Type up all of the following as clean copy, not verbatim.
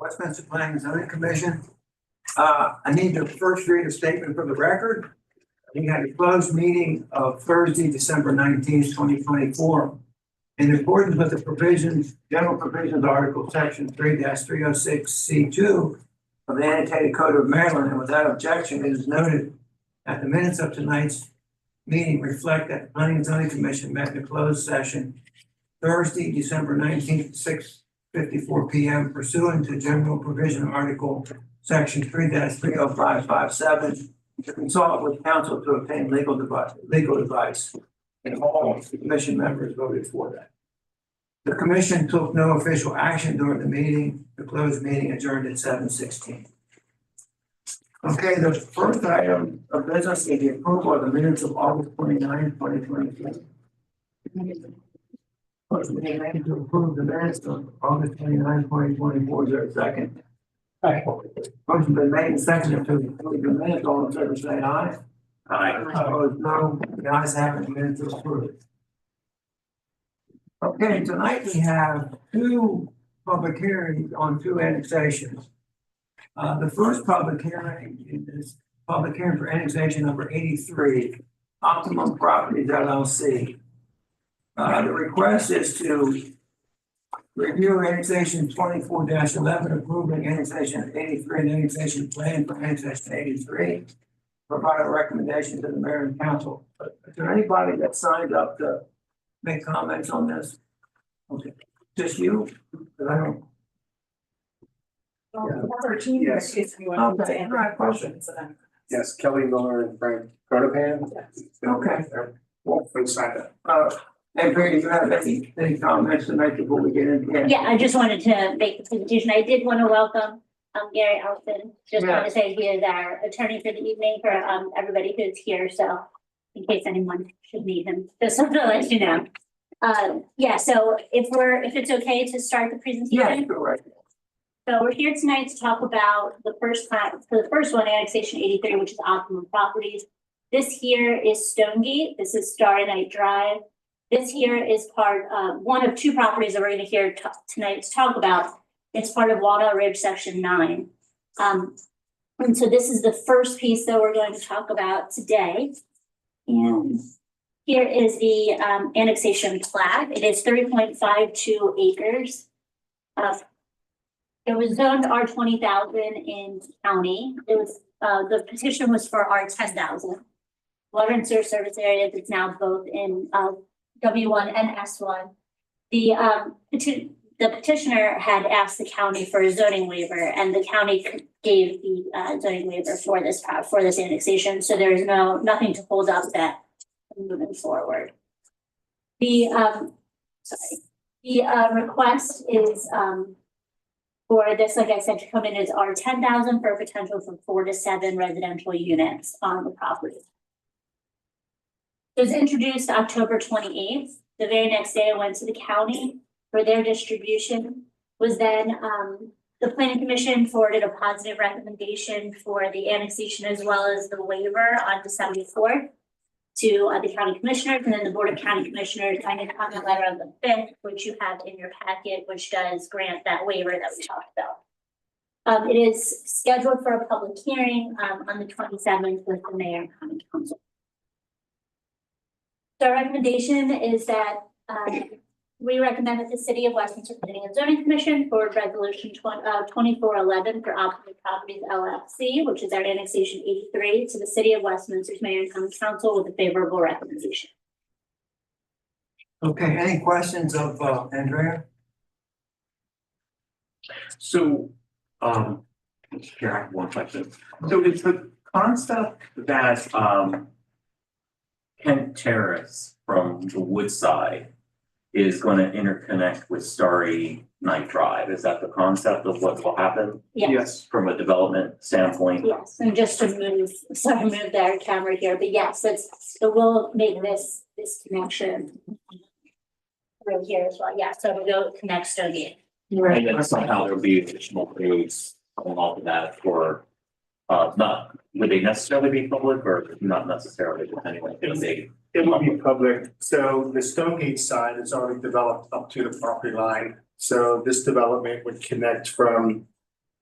Westminster Planning and Zoning Commission. I need to first read a statement for the record. We had a closed meeting of Thursday, December 19th, 2024. In accordance with the provisions, general provisions, article section 3-306C2 of the annotated code of Maryland, and without objection, it is noted that the minutes of tonight's meeting reflect that the Planning and Zoning Commission met in a closed session Thursday, December 19th, 6:54 p.m. pursuant to general provision article section 3-30557 to consult with counsel to obtain legal advice. And all commission members voted for that. The commission took no official action during the meeting. The closed meeting adjourned at 7:16. Okay, the first item of business is the approval of the minutes of August 29, 2023. Motion being made to approve the minutes of August 29, 2024. Is there a second? Motion been made and seconded to approve the minutes. All in favor say aye. Aye. Opposed, no. The ayes have it, the minutes are approved. Okay, tonight we have two public hearings on two annexations. The first public hearing is public hearing for annexation number 83, Optimum Properties LLC. The request is to review annexation 24-11, approving annexation 83 and annexation plan for annexation 83. Provide a recommendation to the mayor and council. Is there anybody that signed up to make comments on this? Okay, just you? Because I don't. Yes. Okay, all right, questions. Yes, Kelly Miller and Frank Codapan. Okay. Well, please sign up. And Barry, you have any comments to make before we get into it? Yeah, I just wanted to make the presentation. I did want to welcome Gary Allison. Just want to say he is our attorney for the evening for everybody who's here. So in case anyone should need him, just to let you know. Yeah, so if it's okay to start the presentation. Yeah, correct. So we're here tonight to talk about the first one, annexation 83, which is Optimum Properties. This here is Stonegate. This is Starlight Drive. This here is part one of two properties that we're going to hear tonight to talk about. It's part of Walnut Ridge Section 9. And so this is the first piece that we're going to talk about today. And here is the annexation plat. It is 3.52 acres. It was zoned R20,000 in county. It was the petition was for R10,000. Water and sewer service areas. It's now both in W1 and S1. The petitioner had asked the county for a zoning waiver, and the county gave the zoning waiver for this annexation. So there is nothing to hold up that moving forward. The request is for this, like I said, to come in as R10,000 for a potential for 4 to 7 residential units on the property. It was introduced October 28th. The very next day I went to the county for their distribution. Was then the planning commission forwarded a positive recommendation for the annexation as well as the waiver on December 4th to the county commissioners, and then the board of county commissioners signed a comment letter on the 5th, which you have in your packet, which does grant that waiver that we talked about. It is scheduled for a public hearing on the 27th with the mayor and county council. So our recommendation is that we recommend that the City of Westminster Planning and Zoning Commission forward resolution 2411 for Optimum Properties LLC, which is our annexation 83, to the City of Westminster's Mayor and County Council with a favorable recommendation. Okay, any questions of Andrea? So, here I have one question. So it's the concept that, Kent Terrace from the Woodside is going to interconnect with Starry Night Drive. Is that the concept of what will happen? Yes. From a development standpoint? Yes, and just to move their camera here, but yes, it will make this connection right here as well. Yeah, so it'll go connect Stonegate. And then somehow there'll be additional roads coming off of that for, would they necessarily be public or not necessarily, depending on if they? It will be public. So the Stonegate side is already developed up to the property line. So this development would connect from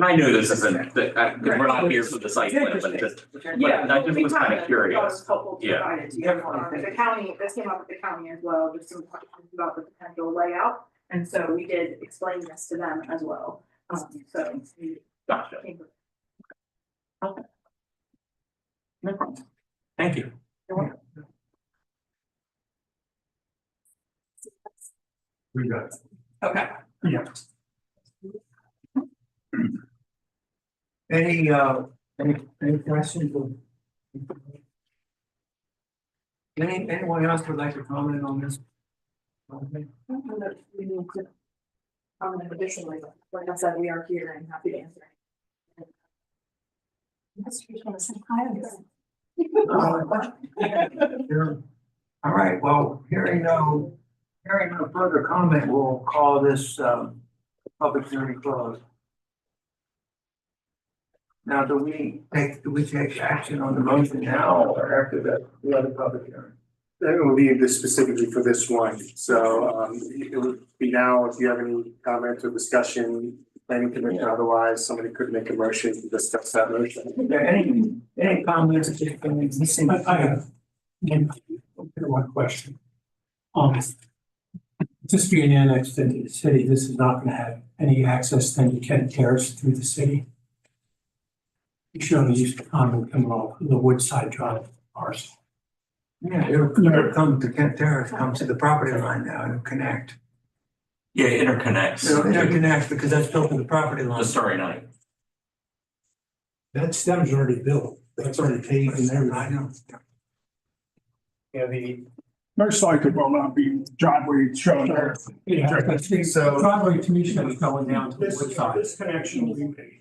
And I know this isn't, because we're not here for the site plan, but just, Yeah, I just we was have kind of it. curious. It's helpful to Yeah. provide it to you. The county, this came up with the county as well, just some questions about the potential layout. And so we did explain this to them as well. So we. Gotcha. No problem. Thank you. We got it. Okay. Yeah. Any questions? Anyone else would like to comment on this? Okay. We need to comment additionally, like I said, we are here and happy to answer. Sure. All right, well, hearing no further comment, we'll call this public hearing closed. Now, do we take action on the motion now or after the other public hearing? That will be this specifically for this one, so it would be now, if you have any comments or discussion, planning commission, otherwise, somebody could make a motion to discuss that motion. Is there any comments that you've been missing? I have one question. This being annexed into the city, this is not gonna have any access then to Kent Terrace through the city. You showed used to coming off the Woodside Drive parcel. Yeah, it'll come to Kent Terrace, come to the property line now and connect. Yeah, it interconnects. It'll interconnect because that's built to the property line. The Starry Night. That stem's already built, that's already paved and I everything. know. Yeah, the, Most likely will not be driveway shown there. Yeah, but see, So- driveway to me should be going down to the This, Woodside. this connection will be made.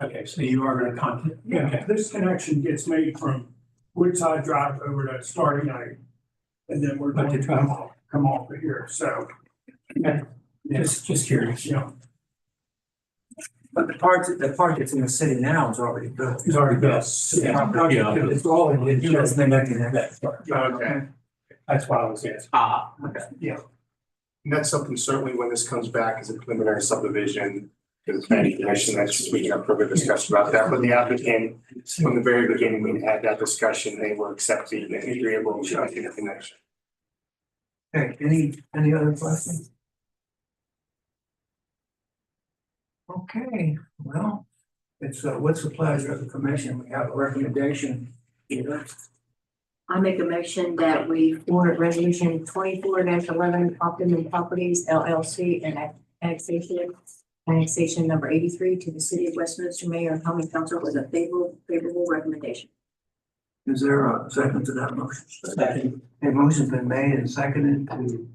Okay, so you are gonna contact, Yeah, okay, this connection gets made from Woodside Drive over to Starry Night. And then we're going to come off of here, so, just curious. you know, But the part that's in the city now is already built. It's already built. Yeah. It's all in, it's just connecting that. okay, That's what I was asking. and that's something certainly when this comes back as a preliminary subdivision to the planning commission, that's, we can have further discussion about that, but the applicant, from the very beginning, we had that discussion, they were accepting and agreeable to making a connection. Okay, any other questions? Okay, well, it's, what's the pleasure of the commission? We have a recommendation here. I make a motion that we forward resolution 24-11 Optimum Properties LLC and annexation number 83 to the city of Westminster Mayor and Common Council with a favorable recommendation. Is there a second to that motion? Second. A motion's been made and seconded to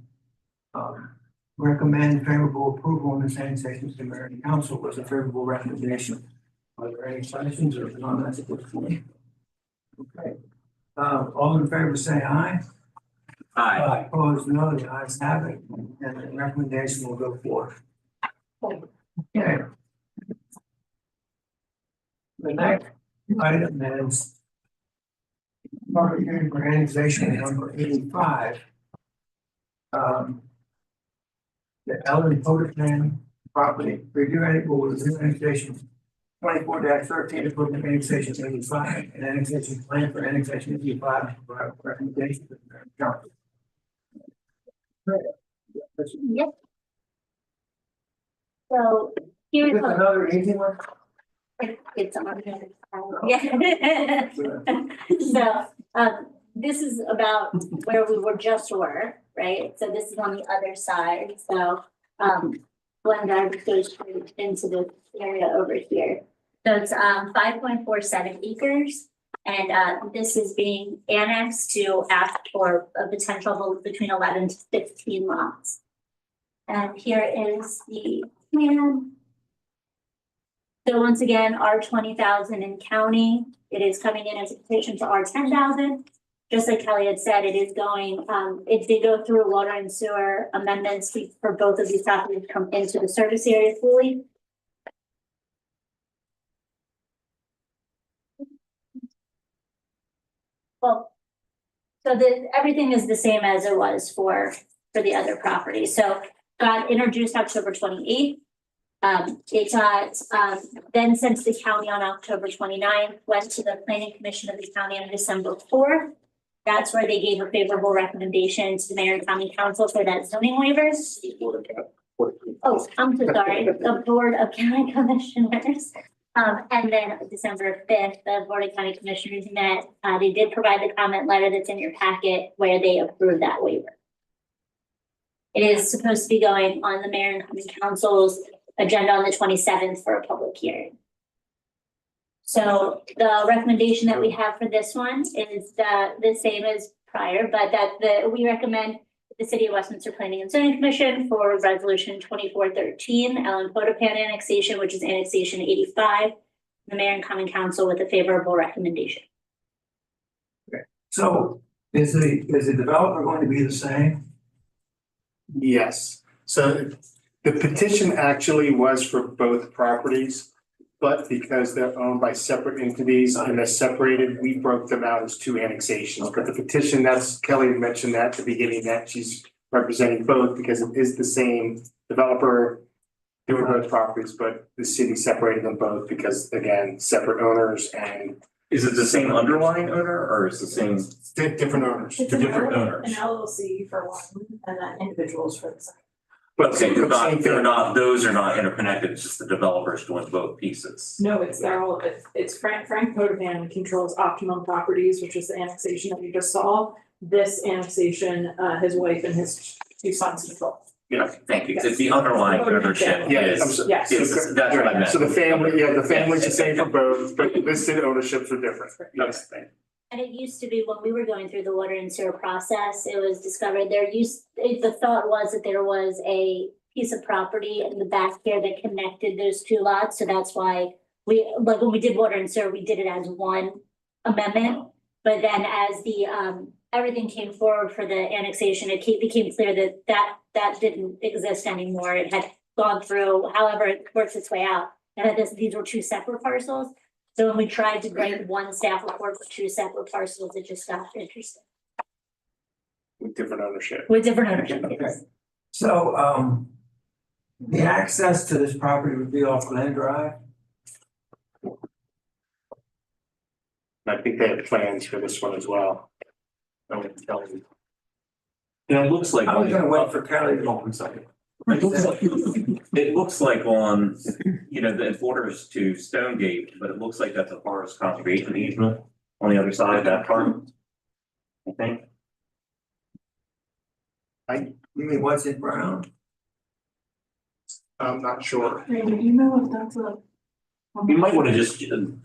recommend favorable approval on this annexation to the mayor and council was a favorable recommendation. Are there any questions or comments at this point? Okay, all in favor say aye. Aye. Opposed, no, the ayes have it, and the recommendation will go forth. Okay. The next item is public hearing for annexation number 85. The Ellen Potocan property, review annexation 24-13, approving annexation 85, and annexation plan for annexation 85, provide recommendation to the mayor and council. Yep. So here's Here's what. another easy one. It's on. Yeah. So, this is about where we were, right? So this is on the other side, so, Glen Drive goes straight into this area over here. So it's, 5.47 acres. And, this is being annexed to ask for a potential of between 11 to 15 lots. And here is the plan. So once again, R 20,000 in county, it is coming in as a petition to R 10,000. Just like Kelly had said, it is going, it did go through water and sewer amendments for both of these properties to come into the service area fully. Well, so everything is the same as it was for the other property. So got introduced October 28th. It got, then sent to the county on October 29th. Went to the planning commission of the county on December 4th. That's where they gave a favorable recommendation to the mayor and county council for that zoning waivers. Oh, I'm so sorry, the Board of County Commissioners. And then December 5th, the Board of County Commissioners met. They did provide the comment letter that's in your packet where they approved that waiver. It is supposed to be going on the mayor and county council's agenda on the 27th for a public hearing. So the recommendation that we have for this one is the same as prior, but we recommend the City of Westminster Planning and Zoning Commission for resolution 2413, Ellen Potopan annexation, which is annexation 85, the mayor and common council with a favorable recommendation. So is the developer going to be the same? Yes, so the petition actually was for both properties. But because they're owned by separate entities and they're separated, we broke them out as two annexations. But the petition, that's Kelly had mentioned that at the beginning, that she's representing both because it is the same developer doing both properties, but the city separated them both because, again, separate owners and Is it the same underlying owner or is it the same? different owners. It's different owners. An LLC for one and then individuals for the second. But Okay, those are not interconnected, it's just the developers doing both pieces. No, they're all, it's Frank Potopan controls Optimum Properties, which is the annexation that you just saw. This annexation, his wife and his two sons control. Yeah, thank you, it's the underlying ownership Yeah, I'm is, so- Yes. that's what I meant. So the family, the family's the same for both, but listed ownerships are different. Yes, thank you. And it used to be when we were going through the water and sewer process, it was discovered the thought was that there was a piece of property in the back here that connected those two lots. So that's why when we did water and sewer, we did it as one amendment. But then as everything came forward for the annexation, it became clear that didn't exist anymore. It had gone through, however it works its way out. And these were two separate parcels. So when we tried to write one staff report for two separate parcels, it just got interesting With different ownership. with different ownership. Okay. So, the access to this property would be off Glen Drive? I think they have plans for this one as well. I would tell you. And it looks like. I was gonna wait for Kelly to. One second. It looks like on, the borders to Stonegate, but it looks like that's a forest conservation easement on the other side of that part. I think. You mean what's in brown? I'm not sure. Do you know if that's a? You might want to just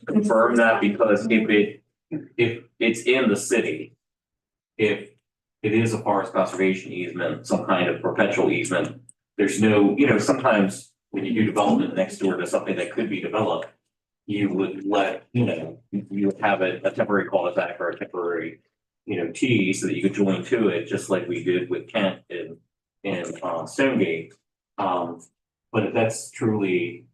confirm that because if it's in the city. If it is a forest conservation easement, some kind of perpetual easement, there's no, sometimes when you do development next door to something that could be developed. You would you would have a temporary cul-de-sac or a temporary, T so that you could join to it, just like we did with Kent in Stonegate. But if that's truly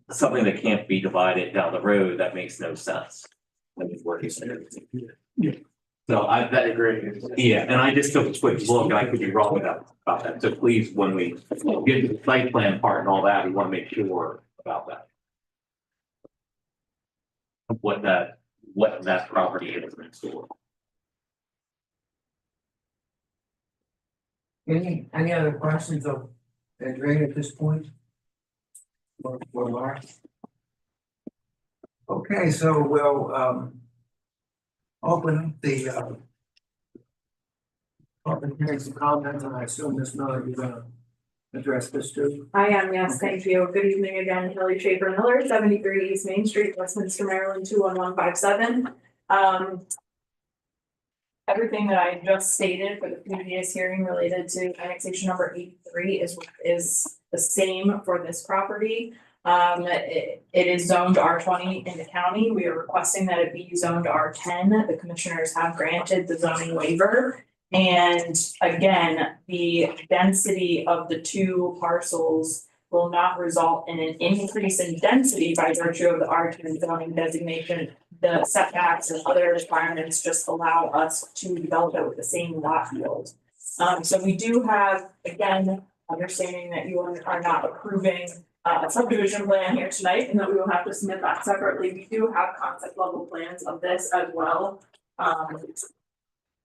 something that can't be divided down the road, that makes no sense. When it's working. So I agree. Yeah, and I just took a quick look and I could be wrong about that. So please, when we get to the site plan part and all that, we want to make sure about that. What that property is next door. Any other questions of Adrian at this point? Or Mark? Okay, so we'll open the open hearing some comments, and I assume Ms. Miller, you're gonna address this too. I am, yes, thank you. Good evening again, Kelly Schaefer Miller, 73 East Main Street, Westminster, Maryland, 21157. Everything that I just stated for the previous hearing related to annexation number 83 is the same for this property. It is zoned R20 in the county. We are requesting that it be zoned R10. The commissioners have granted the zoning waiver. And again, the density of the two parcels will not result in an increase in density by virtue of the R10 zoning designation. The setbacks and other requirements just allow us to develop it with the same lot yield. So we do have, again, understanding that you are not approving a subdivision plan here tonight and that we will have to submit that separately. We do have concept level plans of this as well.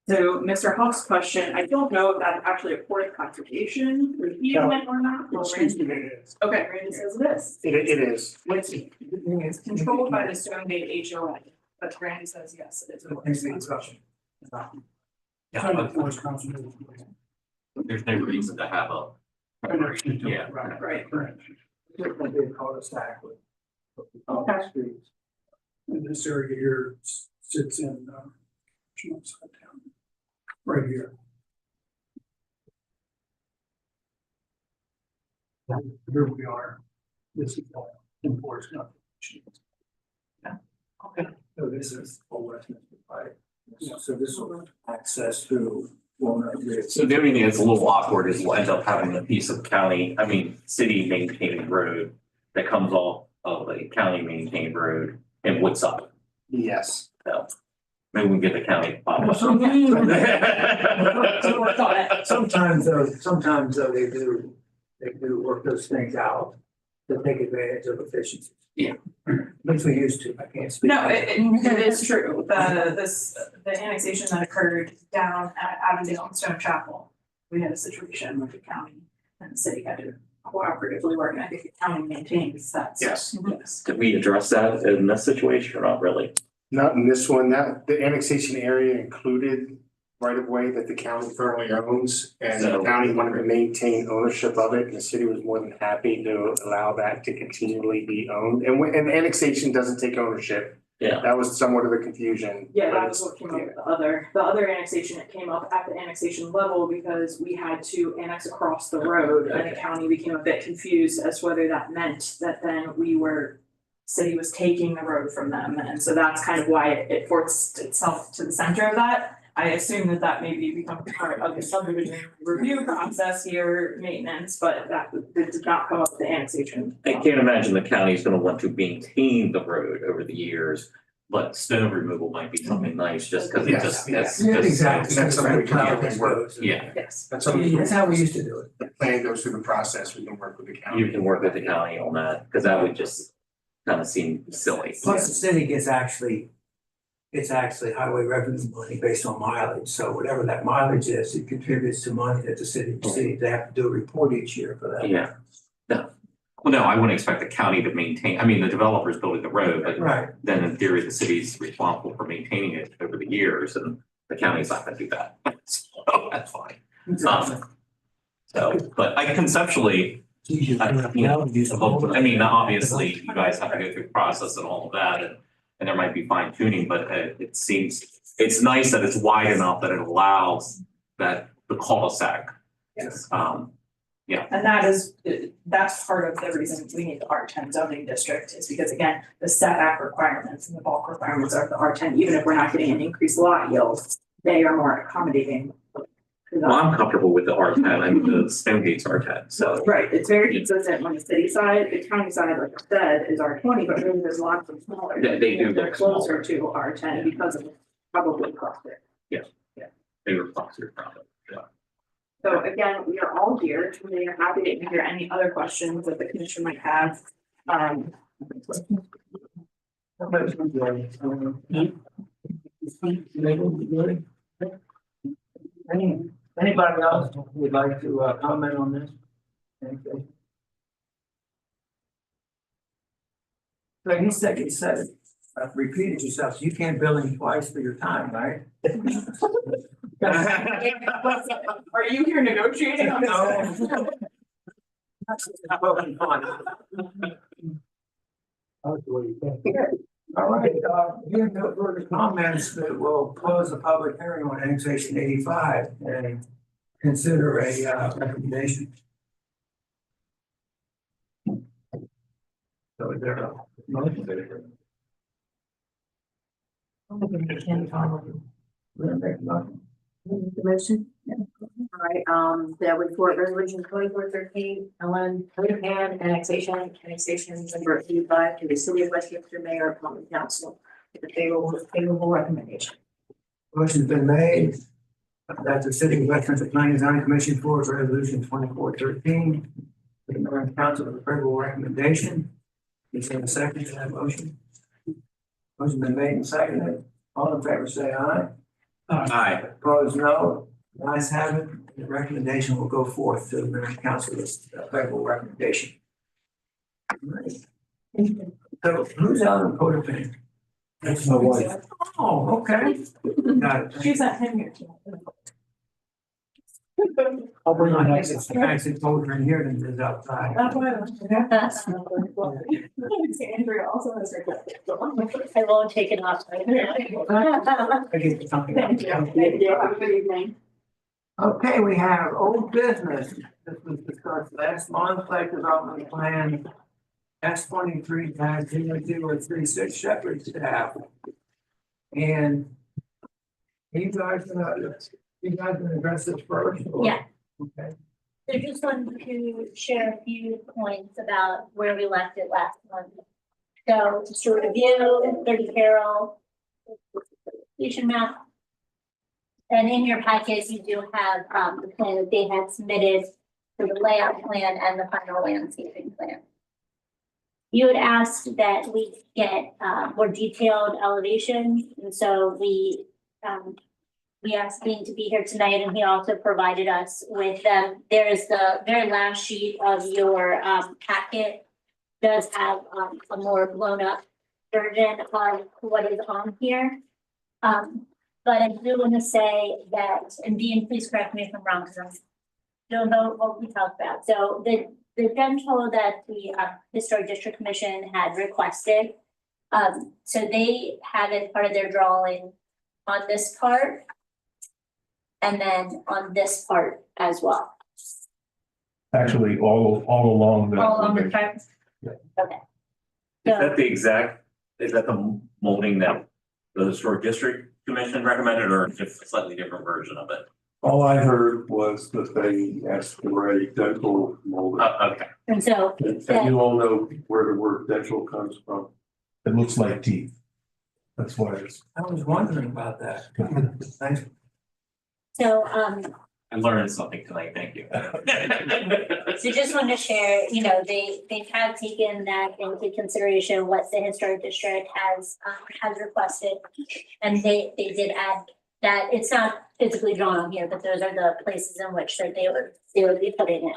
So Mr. Huff's question, I don't know if that's actually a port of conservation reviewment or not. Well, Excuse Randy- me, it is. Okay, Randy says it is. It is. It's controlled by the Stonegate HOA, but Randy says yes, it is. a port of conservation. Yeah, but Forest conservation. there's no reason to have a. Yeah. Right. Correct. It's gonna be a cul-de-sac with. Okay. Streets. And this area here sits in, Chinook side town. Right here. Here we are. This is all in forest conservation. So this is Old Westminster Pike. So this will access through Walnut Ridge. So the only thing that's a little awkward is we'll end up having a piece of city maintained road that comes off of a county maintained road in Woodside. Yes. So maybe we can get the county. Well, sometimes So work on it. sometimes though, they do work those things out to take advantage of efficiencies. Yeah. At least we used to, I can't speak. No, it is true. The annexation that occurred down at Avondale and Stone Chapel. We had a situation with the county and the city had to cooperatively work, and I think the county maintains that. Yes. Yes. Did we address that in this situation or not really? Not in this one, that the annexation area included right of way that the county currently owns. And the So- county wanted to maintain ownership of it, and the city was more than happy to allow that to continually be owned. And annexation doesn't take ownership. Yeah. That was somewhat of the confusion. Yeah, that was what came up with the other annexation, it came up at the annexation level because we had to annex across the road. And the Okay. county became a bit confused as to whether that meant that then city was taking the road from them. And so that's kind of why it forced itself to the center of that. I assume that maybe becomes part of the subdivision review process here, maintenance, but that did not come up with the annexation. I can't imagine the county's gonna want to maintain the road over the years, but stone removal might be something nice just because it Yes, just, yes. it's. Yeah, exactly. That's something we can How do. this goes. Yeah. Yes. That's something, That's how we used to do it. the plan goes through the process, we can work with the county. You can work with the county on that, because that would just kind of seem silly. Plus, the city gets actually highway revenue money based on mileage, so whatever that mileage is, it contributes to money that the city receives. They have to do a report each year for that. Yeah, no. Well, no, I wouldn't expect the county to maintain, the developer's building the road, but Right, then in theory, the city's responsible for maintaining it over the years, and the county's not gonna do that. So that's fine. So, but I conceptually, obviously, you guys have to go through the process and all of that, and there might be fine tuning, but it seems, it's nice that it's wide enough that it allows that the cul-de-sac. Yes. And that's part of the reason we need the R10 zoning district is because again, the setback requirements and the bulk requirements of the R10, even if we're not getting an increased lot yield, they are more accommodating. Well, I'm comfortable with the R10, the Stonegate's R10, so. Right, it's very consistent on the city side, the county side, like I said, is R20, but really there's lots of smaller. They do They're look closer to R10 because of probably cluster. They were closer from it, yeah. So again, we are all here, we are happy to hear any other questions that the commission might have. Anybody else would like to comment on this? Anything? So you said, repeated yourself, so you can't bill him twice for your time, right? Are you here negotiating on this? All right, here no further comments, that will close the public hearing on annexation 85 and consider a recommendation. So is there a motion? We're gonna make a motion. The motion? All right, that report resolution 2413, Ellen Codahan, annexation number 85 to the city of Westminster Mayor and Common Council with a favorable recommendation. Motion's been made That the City of Westminster Planning and Zoning Commission for Resolution 2413. The Mayor and Council with a favorable recommendation. Is there a second to that motion? Motion been made and seconded. All in favor, say aye. Aye. Opposed, no. The ayes have it. The recommendation will go forth to the Mayor and Council with a favorable recommendation. All right. So who's out on Porter? That's my wife. Oh, okay. Got it. She's at him here tonight. I'll bring my exit folder in here and it's outside. That's why Andrea also has her. I won't take it off. I get something. Thank you. Thank you. Have a good evening. Okay, we have old business. This was discussed last month, site development plan. S23-0036 Shepherd staff. And you guys gonna address this first? or- Yeah. Okay. So just wanted to share a few points about where we left it last month. So just to review, 30 Carroll completion map. And in your package, you do have the plan that they had submitted for the layout plan and the final landscaping plan. You had asked that we get more detailed elevations, and so we asked Dean to be here tonight, and he also provided us with them. There's the very last sheet of your packet does have a more blown up version of what is on here. But I do want to say that, and Dean, please correct me if I'm wrong, because I don't know what we talked about. So the dental that the Historic District Commission had requested, so they had it part of their drawing on this part. And then on this part as well. Actually, all along the. All on the part? Yeah. Okay. Is So, that the exact, is that the molding that the Historic District Commission recommended, or just a slightly different version of it? All I heard was that they asked for a dental mold. Okay. and so, And you all know where the word dental comes from. It looks like teeth. That's why it's. I was wondering about that. Thanks. so, I learned something tonight, thank you. so just want to share, you know, they have taken that into consideration, what the Historic District has requested. And they did add that, it's not physically drawn on here, but those are the places in which that they would be putting it.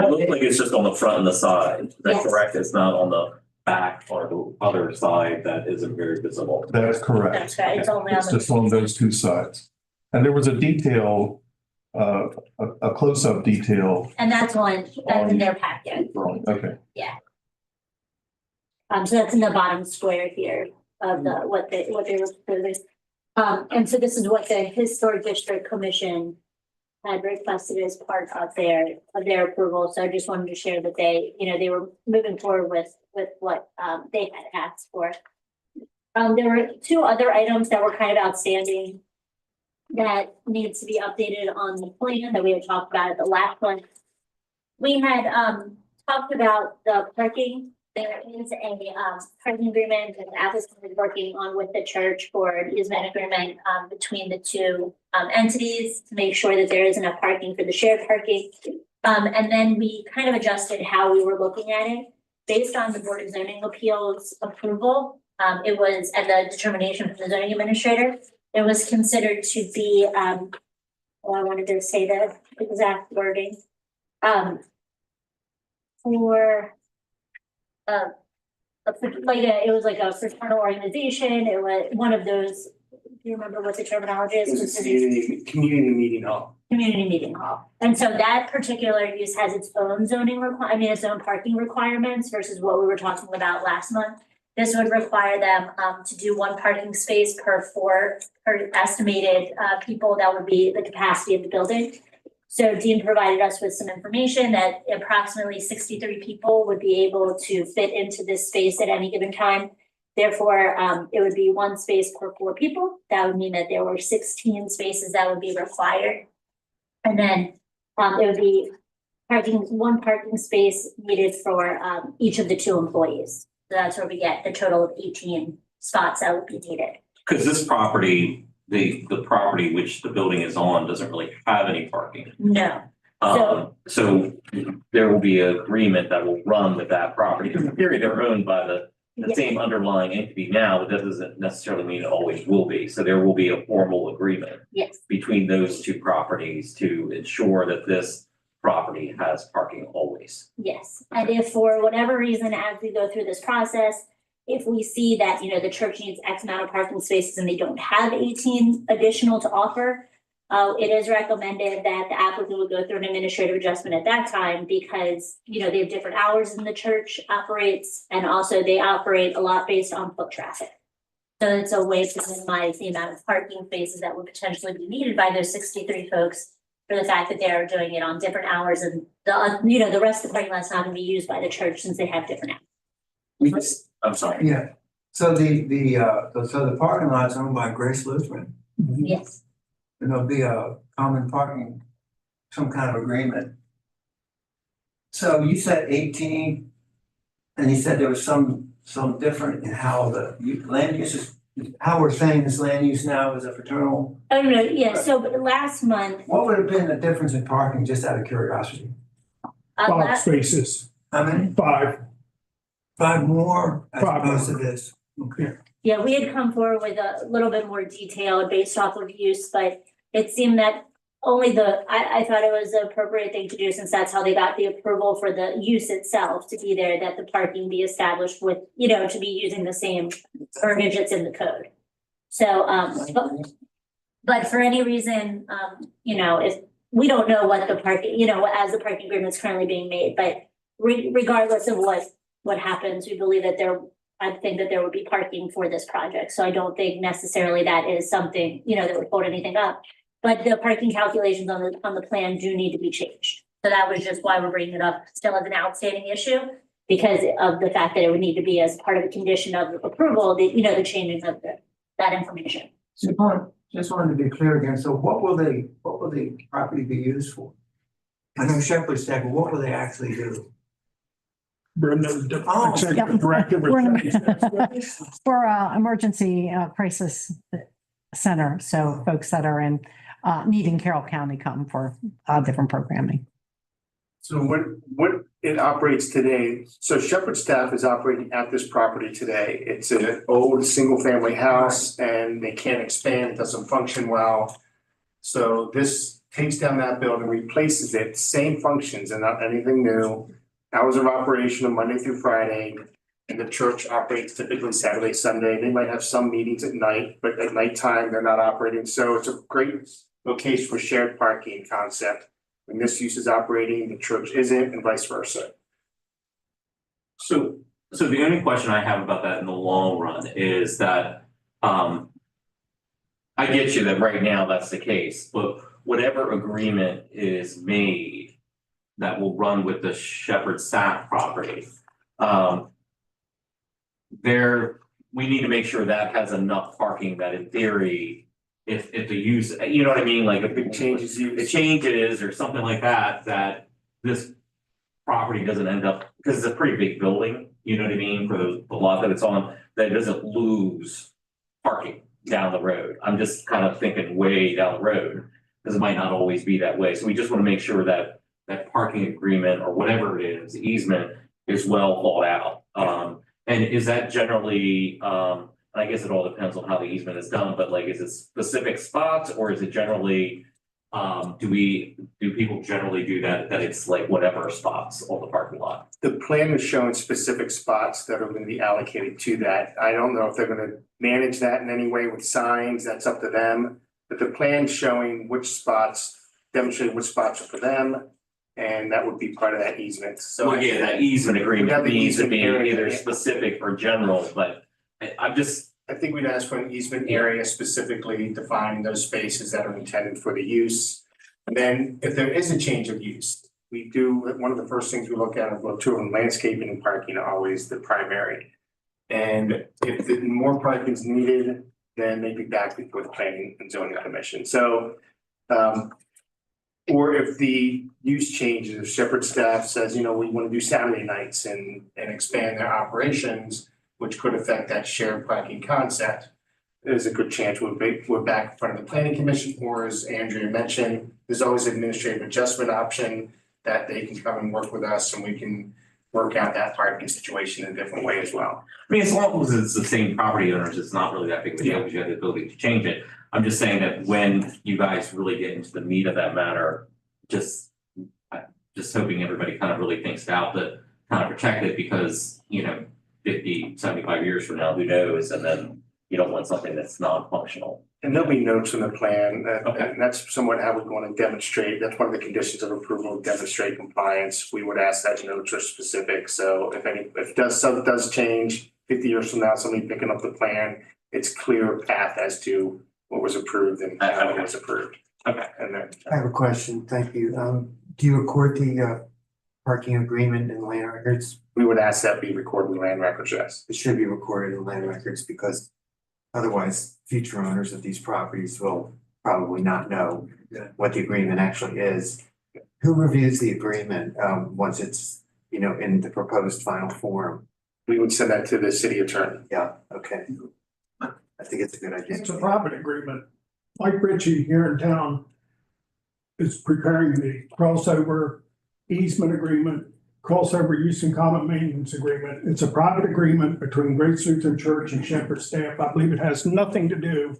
It looks like it's just on the front and the side, is that Yes. correct? It's not on the back or the other side that isn't very visible. That's correct. That's right, it's only on It's the. just on those two sides. And there was a detail, a close-up detail. And that's in their packet. Drawing. Okay. So that's in the bottom square here of the, what they were proposing. And so this is what the Historic District Commission had requested as part of their approval. So I just wanted to share that they, you know, they were moving forward with what they had asked for. There were two other items that were kind of outstanding that needs to be updated on the plan that we had talked about at the last one. We had talked about the parking. There is a parking agreement that Atlas is working on with the church for an easement agreement between the two entities to make sure that there is enough parking for the shared parking. And then we kind of adjusted how we were looking at it based on the Board of Zoning Appeals approval. It was at the determination from the zoning administrator. It was considered to be I wanted to say the exact wording. It was like a fraternal organization. It was one of those. Do you remember what the terminology is? It's a community meeting hall. Community meeting hall. And so that particular use has its own zoning its own parking requirements versus what we were talking about last month. This would require them to do one parking space per estimated people. That would be the capacity of the building. So Dean provided us with some information that approximately 63 people would be able to fit into this space at any given time. Therefore, it would be one space per 4 people. That would mean that there were 16 spaces that would be required. And then it would be one parking space needed for each of the 2 employees. So that's where we get the total of 18 spots that would be needed. Because this property, the property which the building is on doesn't really have any parking. No, So there will be an agreement that will run with that property, because in theory, they're owned by the yes, same underlying entity now, but that doesn't necessarily mean it always will be. So there will be a formal agreement yes, between those two properties to ensure that this property has parking always. yes. And if for whatever reason, as we go through this process, if we see that, the church needs X amount of parking spaces and they don't have 18 additional to offer, it is recommended that the applicant would go through an administrative adjustment at that time because, they have different hours than the church operates, and also they operate a lot based on foot traffic. So it's a way to minimize the amount of parking spaces that would potentially be needed by those 63 folks for the fact that they're doing it on different hours, and the rest of the parking lot's not gonna be used by the church since they have different hours. I'm sorry. Yeah, so the parking lot's owned by Grace Lutheran, Yes, and there'll be a common parking, some kind of agreement. So you said 18, and you said there was some different in how the land use is, how we're saying this land use now is a fraternal. oh, no, yeah, so last month, What would have been the difference in parking, just out of curiosity? 5 spaces, How many? 5. 5 more as Five opposed to more. this? Okay. yeah, we had come forward with a little bit more detail based off of use, but it seemed that only I thought it was the appropriate thing to do since that's how they got the approval for the use itself to be there, that the parking be established with, to be using the same verbiage that's in the code. So, but for any reason, if we don't know what the parking, as the parking agreement is currently being made, but regardless of what happens, we believe that I think that there would be parking for this project. So I don't think necessarily that is something, that would hold anything up. But the parking calculations on the plan do need to be changed. So that was just why we're bringing it up still as an outstanding issue, because of the fact that it would need to be as part of the condition of approval, the changing of that information. Just wanted to be clear again, so what will the property be used for? I know Shepherd's said, but what will they actually do? Brenda, Oh. Executive Director. For emergency crisis center, so folks that are in needing Carroll County come for different programming. So what it operates today, so Shepherd staff is operating at this property today. It's an old single-family house and they can't expand, it doesn't function well. So this takes down that building, replaces it, same functions and not anything new. Hours of operation are Monday through Friday, and the church operates typically Saturday, Sunday. They might have some meetings at night, but at nighttime, they're not operating. So it's a great location for shared parking concept. When this use is operating, the church isn't, and vice versa. So the only question I have about that in the long run is that, I get you that right now that's the case, but whatever agreement is made that will run with the Shepherd staff property, we need to make sure that has enough parking that in theory, if the use, you know what I mean, like if It changes use. it changes or something like that, that this property doesn't end up, because it's a pretty big building, you know what I mean, for the lot that it's on, that it doesn't lose parking down the road. I'm just kind of thinking way down the road, because it might not always be that way. So we just want to make sure that that parking agreement or whatever it is, easement, is well thought out. And is that generally, I guess it all depends on how the easement is done, but like, is it specific spots or is it generally, do people generally do that it's like whatever spots on the parking lot? The plan is showing specific spots that are going to be allocated to that. I don't know if they're going to manage that in any way with signs, that's up to them. But the plan's showing which spots, demonstrating which spots are for them. And that would be part of that easement. So Well, yeah, that easement We agreement have the needs to easement be area. either specific or general, but I'm just, I think we'd ask for an easement area specifically defining those spaces that are intended for the use. And then if there is a change of use, we do, one of the first things we look at is touring, landscaping and parking are always the primary. And if more parking is needed, then maybe back before the planning and zoning commission. So, or if the use changes, if Shepherd staff says, we want to do Saturday nights and expand their operations, which could affect that shared parking concept, there's a good chance we're back in front of the planning commission, or as Andrea mentioned, there's always an administrative adjustment option that they can come and work with us and we can work out that parking situation in a different way as well. I mean, as long as it's the same property owners, it's not really that big of a deal because you have the ability to change it. I'm just saying that when you guys really get into the meat of that matter, just hoping everybody kind of really thinks out to kind of protect it because, 50, 75 years from now, who knows? And then you don't want something that's non-functional. And there'll be notes in the plan, Okay. and that's somewhat how we want to demonstrate, that's one of the conditions of approval, demonstrate compliance. We would ask that notes are specific, so if something does change 50 years from now, somebody picking up the plan, it's clear path as to what was approved and how it was approved. Okay. And then, I have a question, thank you. Do you record the parking agreement in land records? we would ask that be recorded in land records, yes. It should be recorded in land records because otherwise future owners of these properties will probably not know what the agreement actually is. Who reviews the agreement once it's, in the proposed final form? We would send that to the city attorney. Yeah, okay. I think it's a good idea. It's a private agreement. Mike Ritchie here in town is preparing the crossover easement agreement, crossover use and common maintenance agreement. It's a private agreement between Great Lutheran Church and Shepherd Staff. I believe it has nothing to do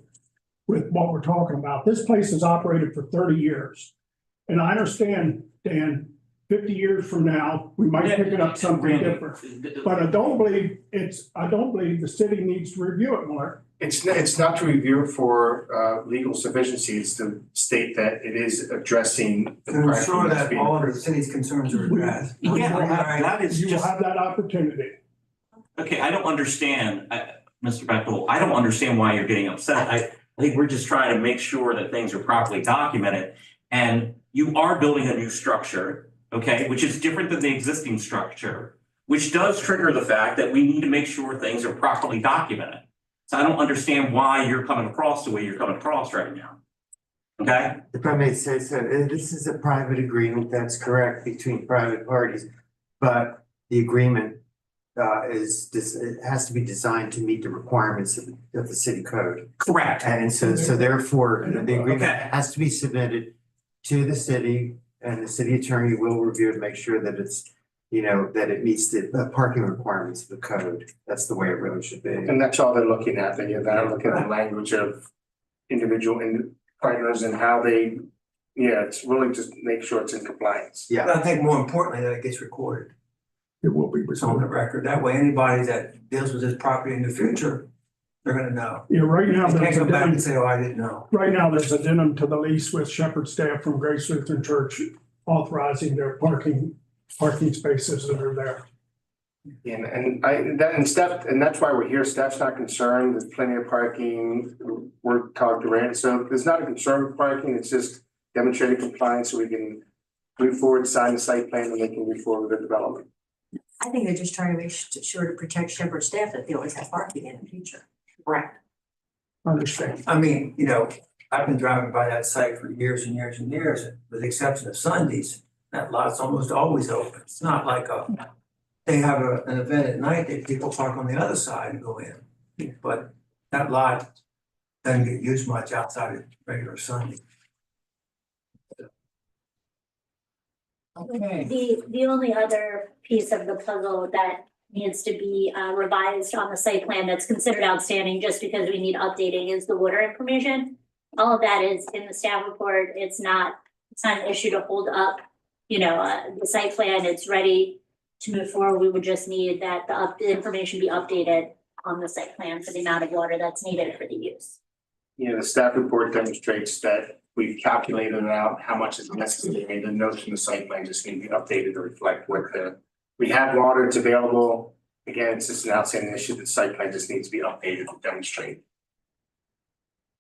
with what we're talking about. This place has operated for 30 years. And I understand, Dan, 50 years from now, we might pick it up something different. But I don't believe the city needs to review it, Mark. It's not to review for legal sufficiency, it's to state that it is addressing. the To ensure parking that's that being all of the approved. city's concerns are addressed. That is You will just, have that opportunity. okay, I don't understand, Mr. Bechtel, I don't understand why you're getting upset. I think we're just trying to make sure that things are properly documented. And you are building a new structure, okay, which is different than the existing structure, which does trigger the fact that we need to make sure things are properly documented. So I don't understand why you're coming across the way you're coming across right now. Okay? If I may say so, this is a private agreement, that's correct, between private parties. But the agreement it has to be designed to meet the requirements of the city code. Correct. And so therefore, the agreement Okay. has to be submitted to the city, and the city attorney will review it, make sure that it's, that it meets the parking requirements of the code. That's the way it really should be. And that's all they're looking at, they're looking at the language of individual partners and how they, it's really just make sure it's in compliance. Yeah. But I think more importantly, that it gets recorded. It will be It's on the record. That way, anybody that deals with this property in the future, they're gonna know. Yeah, right now, They can't there's come back and addendum, say, oh, I didn't know. right now, there's addendum to the lease with Shepherd Staff from Grace Lutheran Church authorizing their parking spaces that are there. And that's why we're here, staff's not concerned, there's plenty of parking, we're talking to Rand, so there's not a concern with parking, it's just demonstrating compliance so we can move forward, sign the site plan, and they can move forward with the development. I think they're just trying to make sure to protect Shepherd Staff that they always have parking in the future. Correct. Understand? I mean, I've been driving by that site for years and years and years, with the exception of Sundays. That lot's almost always open. It's not like they have an event at night that people park on the other side and go in. But that lot doesn't get used much outside of regular Sunday. Okay. The only other piece of the puzzle that needs to be revised on the site plan that's considered outstanding just because we need updating is the water information. All of that is in the staff report. It's not an issue to hold up, the site plan. It's ready to move forward. We would just need that the information be updated on the site plan for the amount of water that's needed for the use. The staff report demonstrates that we've calculated out how much is necessary, the notes in the site plan just need to be updated to reflect we have water, it's available. Again, it's just an outstanding issue, the site plan just needs to be updated to demonstrate.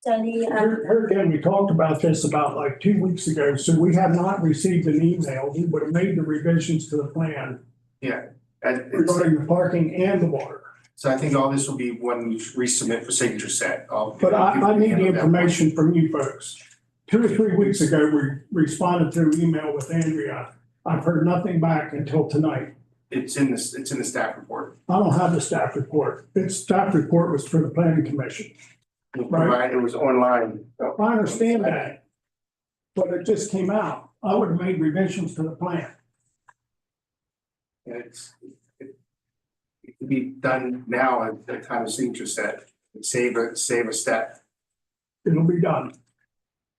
So Again, we talked about this about like 2 weeks ago, so we have not received an email. We would have made the revisions to the plan regarding the parking and the water. So I think all this will be when we resubmit for signature set. But I need the information from you folks. 2 or 3 weeks ago, we responded to an email with Andrea. I've heard nothing back until tonight. It's in the staff report. I don't have the staff report. Its staff report was for the planning commission. It was online. I understand that. But it just came out. I would have made revisions to the plan. And it could be done now at the time of signature set, and save a step. It'll be done.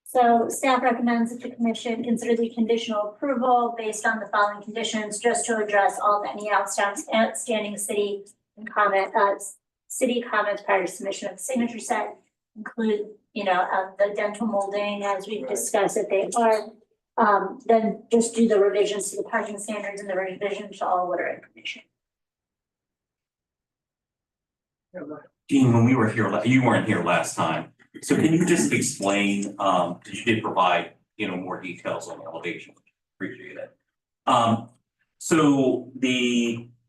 So staff recommends that the commission consider the conditional approval based on the following conditions, just to address all of any outstanding city comments prior to submission of the signature set. Include, the dental molding, as we've discussed, if they are. Then just do the revisions to the parking standards and the revision to all water information. Dean, when we were here, you weren't here last time. So can you just explain, you did provide, more details on the elevation, appreciate it. So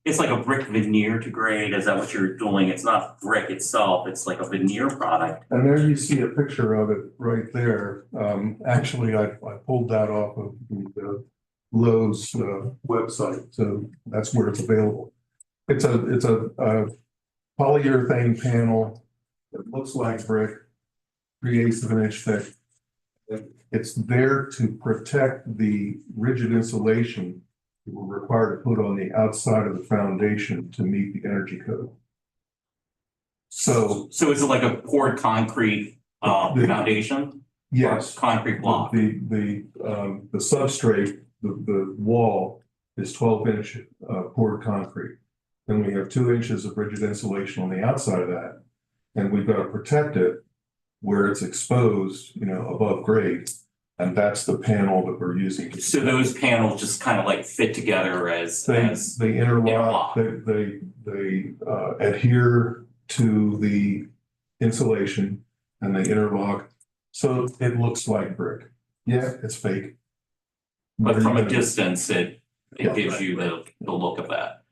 it's like a brick veneer to grade, is that what you're doing? It's not brick itself, it's like a veneer product. And there you see a picture of it right there. Actually, I pulled that off of the Lowe's website, so that's where it's available. It's a polyurethane panel that looks like brick, 3/8 of an inch thick. It's there to protect the rigid insulation that we're required to put on the outside of the foundation to meet the energy code. So is it like a poured concrete foundation? yes, Or concrete block? the substrate, the wall is 12-inch poured concrete. Then we have 2 inches of rigid insulation on the outside of that, and we've got to protect it where it's exposed, above grade. And that's the panel that we're using. So those panels just kind of like fit together as They interlock, they adhere to the insulation and they interlock. So it looks like brick. Yeah, it's fake. but from a distance, it gives you the look of that.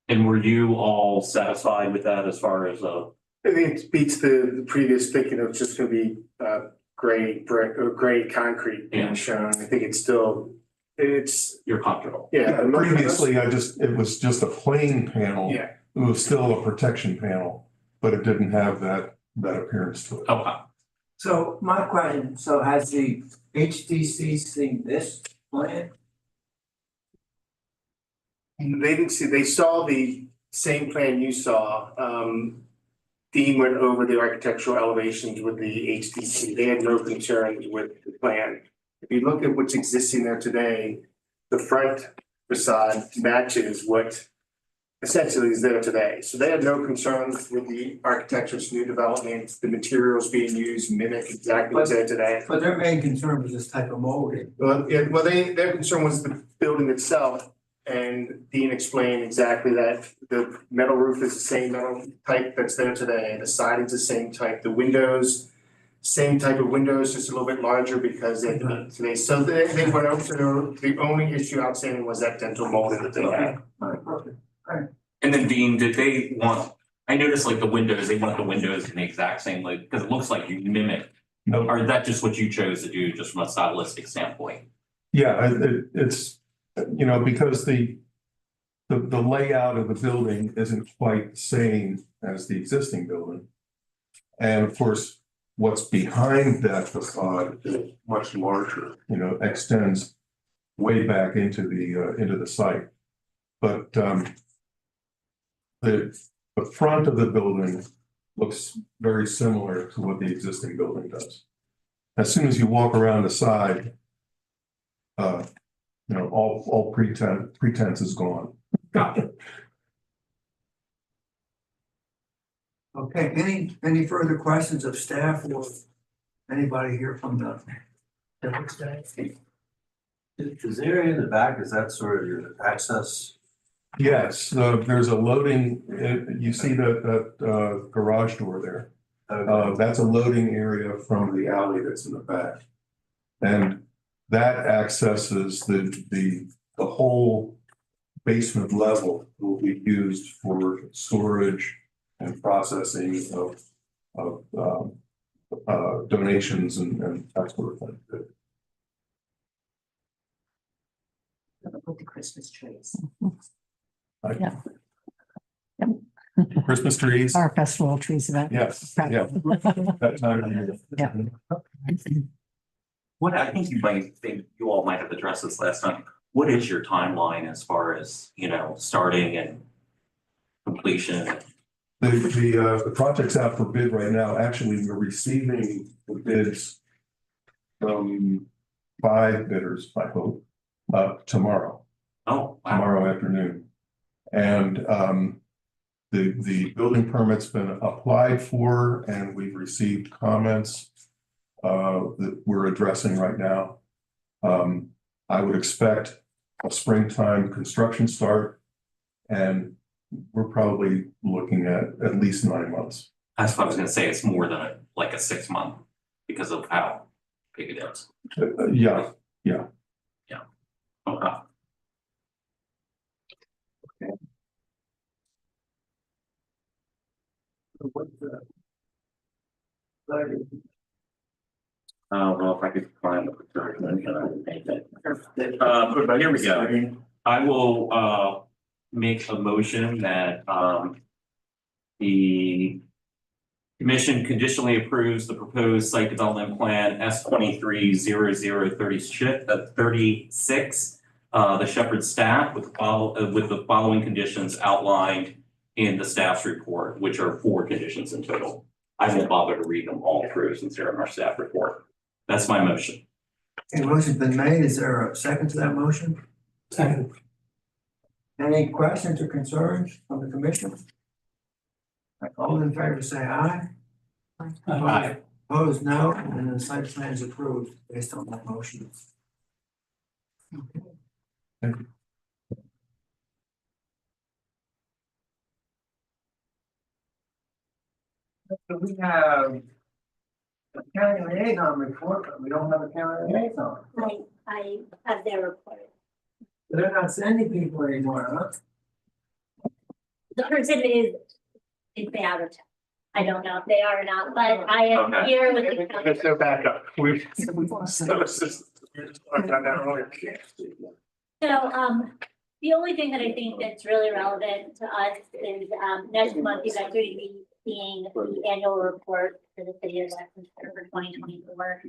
And were you all satisfied with that as far as I think it beats the previous thinking of just gonna be gray brick or gray concrete being shown. I think you're comfortable? yeah. Previously, it was just a plain panel. Yeah, It was still a protection panel, but it didn't have that appearance to it. Okay. So my question, so has the HDC seen this plan? they saw the same plan you saw. Dean went over the architectural elevations with the HDC. They had no concerns with the plan. If you look at what's existing there today, the front facade matches what essentially is there today. So they had no concerns with the architecture's new developments, the materials being used mimic exactly what's there today. But their main concern was this type of molding. Their concern was the building itself. And Dean explained exactly that the metal roof is the same metal type that's there today, the siding's the same type, the windows, same type of windows, just a little bit larger because they today. So they went over to the only issue outstanding was that dental molding that they had. All right, perfect. And then Dean, did they want, I noticed like the windows, they want the windows in the exact same, because it looks like you mimic. No. Or is that just what you chose to do, just from a stylistic standpoint? Yeah, it's, because the layout of the building isn't quite the same as the existing building. And of course, what's behind that facade is much larger, extends way back into the site. But the front of the building looks very similar to what the existing building does. As soon as you walk around the side, all pretense is gone. Okay, any further questions of staff or anybody here from the civic staff? Is there area in the back, is that sort of your access? Yes, there's a loading, you see that garage door there. That's a loading area from the alley that's in the back. And that accesses the whole basement level will be used for storage and processing of donations and that sort of thing. With the Christmas trees. Christmas trees. Our festival trees event. Yes, yeah. That time of year. Yeah. What I think you all might have addressed this last time. What is your timeline as far as, starting and completion? The project's out for bid right now. Actually, we're receiving the bids from 5 bidders, I hope, tomorrow. Oh, wow. Tomorrow afternoon. And the building permit's been applied for and we've received comments that we're addressing right now. I would expect a springtime construction start, and we're probably looking at least 9 months. That's what I was gonna say. It's more than a 6 month because of how big it is. Yeah. Okay. I don't know if I could find the version of it. But here we go. I will make a motion that the commission conditionally approves the proposed site development plan S 230036, the Shepherd staff with the following conditions outlined in the staff's report, which are 4 conditions in total. I won't bother to read them all through since they're in our staff report. That's my motion. A motion's been made. Is there a second to that motion? Second. Any questions or concerns from the commission? All in favor, say aye. Aye. Opposed, no, and the site plan is approved based on that motion. Thank you. So we have a county liaison report, but we don't have a county liaison. I have their report. They're not sending people anymore, huh? The person is out of town. I don't know if they are or not, but I am Okay. here with the county. Let's go back up. We've done that earlier. So, the only thing that I think that's really relevant to us is, next month you guys are going to be seeing the annual report for the city of Westminster for 2024.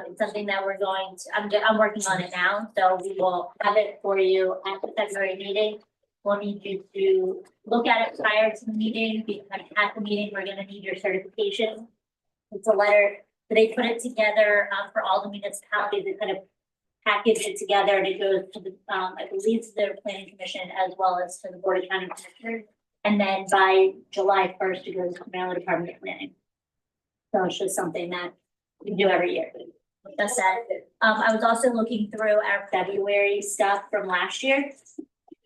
It's something that we're going to, I'm working on it now, so we will have it for you at the February meeting. We'll need you to look at it prior to the meeting, because at the meeting, we're gonna need your certification. It's a letter, so they put it together, for all the municipalities, they kind of package it together, and it goes to the, I believe to their planning commission as well as to the board of county commissioners. And then by July 1st, it goes to the Maryland Department of Planning. So it's just something that we do every year. Like I said, I was also looking through our February stuff from last year.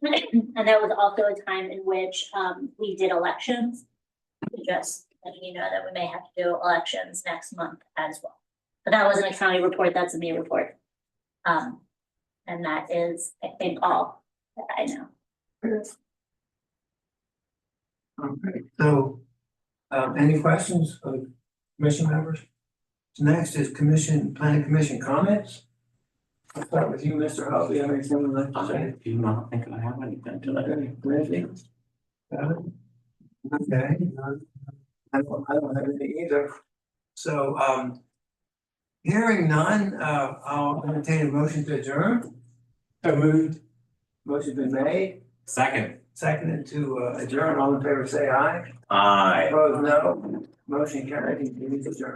And that was also a time in which we did elections. Just letting you know that we may have to do elections next month as well. But that wasn't a county report, that's a me report. And that is, I think, all that I know. Okay, so, any questions of commission members? Next is planning commission comments. I'll start with you, Mr. Hope. You have anything you'd like to I say? do not think I have anything tonight. Okay, Randy? Okay. I don't have any either. So, hearing none, I'll entertain a motion to adjourn. So moved. Motion's been made, Second. seconded to adjourn. All in favor, say aye. Aye. Opposed, no. Motion carried. Meeting is adjourned.